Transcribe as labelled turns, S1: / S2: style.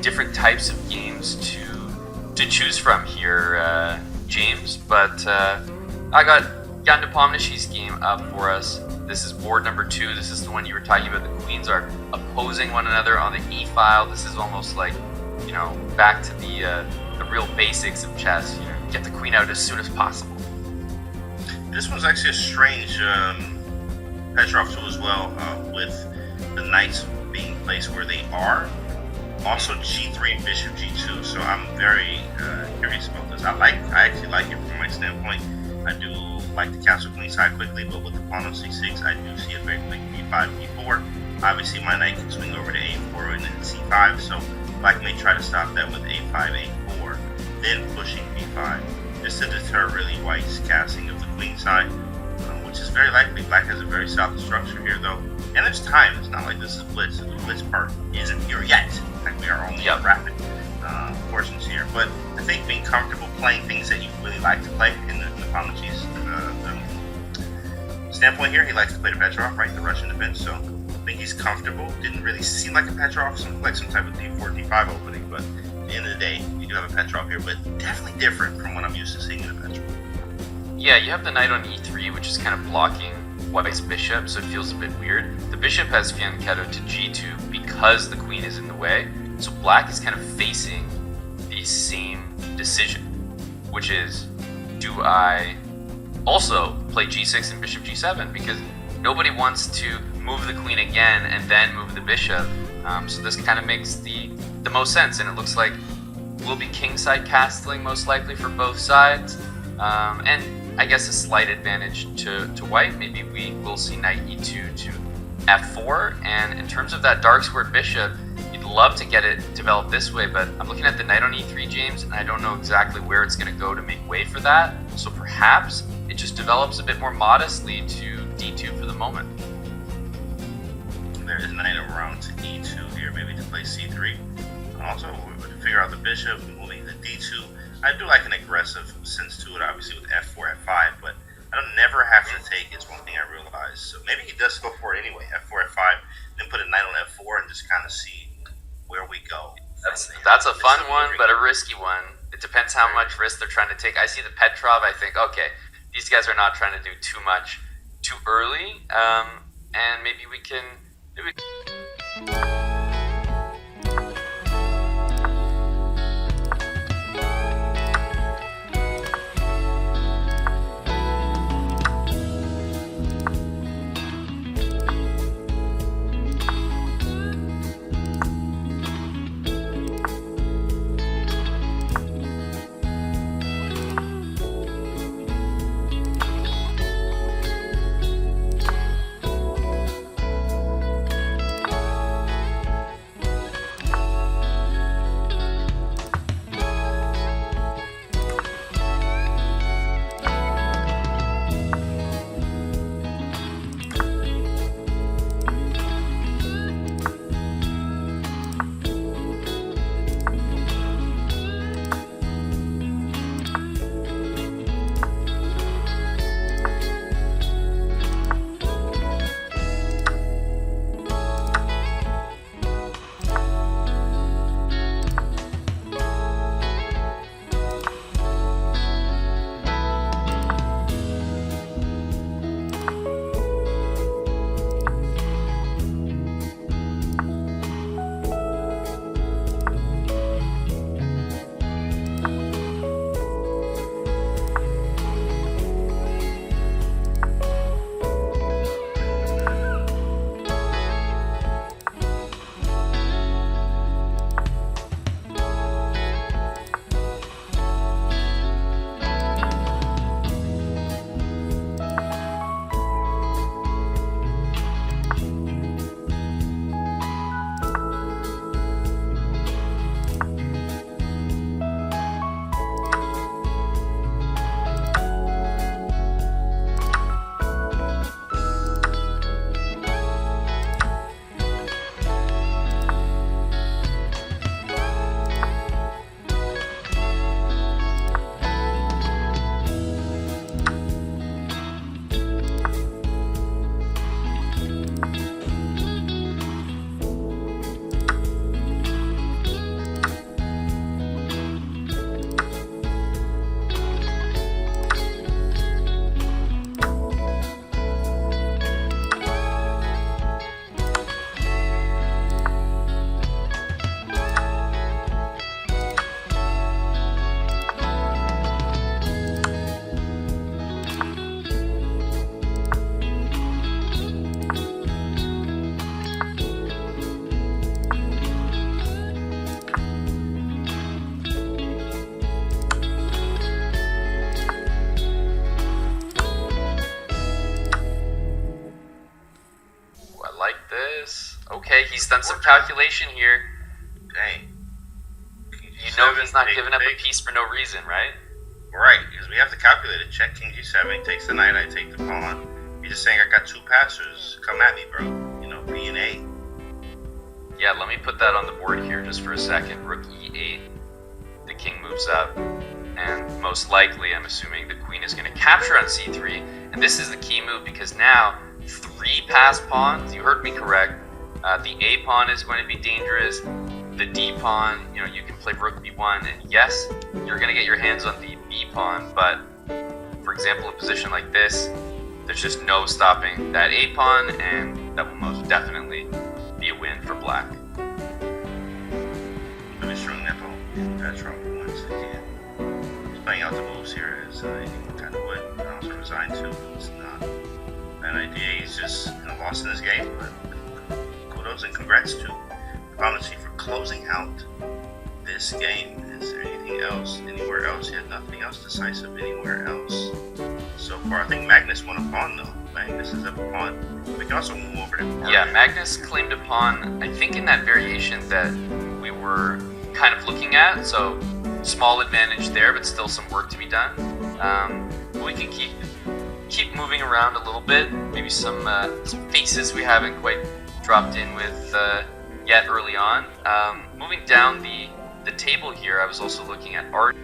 S1: different types of games to choose from here, James. But I got Nepomniachtchi's game up for us. This is board number 2. This is the one you were talking about. The queens are opposing one another on the e file. This is almost like, back to the real basics of chess. Get the queen out as soon as possible.
S2: This one's actually a strange Petrov too as well, with the knights being placed where they are. Also G3 and Bishop G2. So I'm very curious about this. I actually like it from my standpoint. I do like the castle queen side quickly, but with the pawn on C6, I do see a very quick B5, B4. Obviously, my knight can swing over to A4 and then C5, so Black may try to stop that with A5, A4, then pushing B5, just to deter really White's casting of the queen side, which is very likely. Black has a very solid structure here, though, and there's time. It's not like this is Blitz. The Blitz part isn't here yet. In fact, we are only in rapid portions here, but I think being comfortable playing things that you really like to play in the Nepomniachtchi's standpoint here, he likes to play the Petrov, right, the Russian defense, so I think he's comfortable. Didn't really seem like a Petrov, like some type of D4, D5 opening, but at the end of the day, you do have a Petrov here, but definitely different from what I'm used to seeing in a Petrov.
S1: Yeah, you have the knight on E3, which is kind of blocking White's bishop, so it feels a bit weird. The bishop has fianchetto to G2 because the queen is in the way, so Black is kind of facing the same decision, which is, do I also play G6 and Bishop G7? Because nobody wants to move the queen again and then move the bishop, so this kind of makes the most sense, and it looks like we'll be kingside castling most likely for both sides, and I guess a slight advantage to White. Maybe we will see knight E2 to F4, and in terms of that dark squared bishop, you'd love to get it developed this way, but I'm looking at the knight on E3, James, and I don't know exactly where it's going to go to make way for that, so perhaps it just develops a bit more modestly to D2 for the moment.
S2: There is knight around to E2 here, maybe to play C3. Also, to figure out the bishop, moving to D2. I do like an aggressive sense to it, obviously with F4, F5, but I don't never have to take. It's one thing I realized. So maybe he does go for it anyway, F4, F5, then put a knight on F4 and just kind of see where we go.
S1: That's a fun one, but a risky one. It depends how much risk they're trying to take. I see the Petrov, I think, okay, these guys are not trying to do too much too early, and maybe we can... Okay, he's done some calculation here.
S2: Dang.
S1: You know he's not giving up a piece for no reason, right?
S2: Right, because we have to calculate it. Check king g7, he takes the knight, I take the pawn. He's just saying, I got 2 passers. Come at me, bro. You know, B and A.
S1: Yeah, let me put that on the board here just for a second. Rook e8. The king moves up. And most likely, I'm assuming, the queen is going to capture on c3. And this is the key move because now 3 passed pawns. You heard me correct. The A pawn is going to be dangerous. The D pawn, you know, you can play rook b1. And yes, you're going to get your hands on the B pawn. But for example, a position like this, there's just no stopping that A pawn. And that will most definitely be a win for black.
S2: Really strong Nepo. That's wrong once again. He's playing out the moves here as anyone kind of would. And also resigned to. It's not an idea. He's just lost in his game. But kudos and congrats to Nepomniachtchi for closing out this game. Is there anything else? Anywhere else? He had nothing else decisive anywhere else so far. I think Magnus won a pawn though. Magnus is up a pawn. We can also move over to Bardiya.
S1: Yeah, Magnus claimed a pawn, I think in that variation that we were kind of looking at, so small advantage there, but still some work to be done. We can keep moving around a little bit, maybe some faces we haven't quite dropped in with yet early on. Moving down the table here, I was also looking at art.